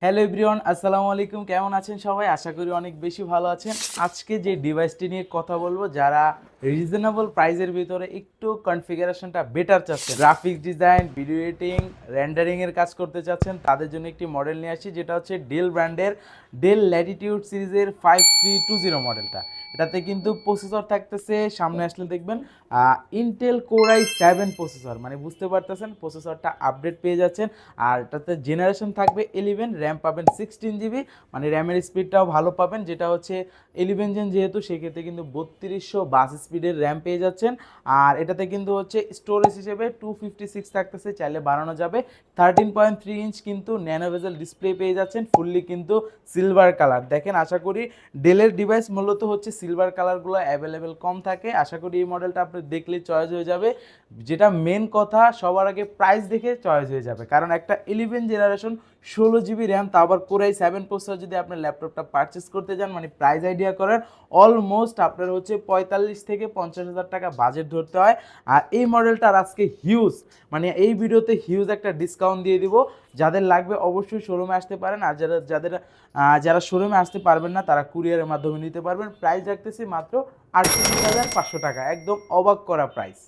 Hello everyone, আসসালামু আলাইকুম। কেমন আছেন সবাই? আশা করি অনেক বেশি ভালো আছেন। আজকে যে ডিভাইসটি নিয়ে কথা বলবো, যারা রিজনেবল প্রাইসের ভিতরে একটু কনফিগারেশনটা বেটার চাচ্ছেন, graphics design, video editing, rendering এর কাজ করতে চাচ্ছেন, তাদের জন্য একটি মডেল নিয়ে আসি, যেটা হচ্ছে ডেল ব্র্যান্ডের ডেল ল্যাটিটিউড সিরিজের 5320 মডেলটা। এটাতে কিন্তু প্রসেসর থাকতেছে, সামনে আসলে দেখবেন ইন্টেল কোর i7 প্রসেসর, মানে বুঝতে পারতেছেন প্রসেসরটা আপডেট পেয়ে যাচ্ছেন। আর এটাতে জেনারেশন থাকবে 11, র্যাম পাবেন 16 GB, মানে র্যামের স্পিডটাও ভালো পাবেন, যেটা হচ্ছে 11 জেন যেহেতু, সেক্ষেত্রে কিন্তু 3200 স্পিডের র্যাম পেয়ে যাচ্ছেন। আর এটাতে কিন্তু হচ্ছে স্টোরেজ হিসেবে 256 থাকতেছে, চাইলে বাড়ানো যাবে। 13.3 ইঞ্চ কিন্তু ন্যানো বেজেল ডিসপ্লে পেয়ে যাচ্ছেন, ফুললি কিন্তু সিলভার কালার। দেখেন, আশা করি ডেলের ডিভাইস মূলত হচ্ছে সিলভার কালারগুলো অ্যাভেলেবেল কম থাকে। আশা করি এই মডেলটা আপনি দেখলে চয়েস হয়ে যাবে। যেটা মেন কথা, সবার আগে প্রাইস দেখে চয়েস হয়ে যাবে, কারণ একটা 11 জেনারেশন 16 GB র্যাম, তা আবার কোর i7 প্রসেসর যদি আপনার ল্যাপটপটা পারচেস করতে যান, মানে প্রাইস আইডিয়া করেন, অলমোস্ট আপনার হচ্ছে 45 থেকে 50 হাজার টাকা বাজেট ধরতে হয়। আর এই মডেলটার আজকে হিউজ, মানে এই ভিডিওতে হিউজ একটা ডিসকাউন্ট দিয়ে দিব। যাদের লাগবে অবশ্যই শোরুমে আসতে পারেন, আর যারা শোরুমে আসতে পারবেন না, তারা কুরিয়ারের মাধ্যমে নিতে পারবেন। প্রাইস রাখতেছি মাত্র 38,500 টাকা, একদম অবাক করা প্রাইস।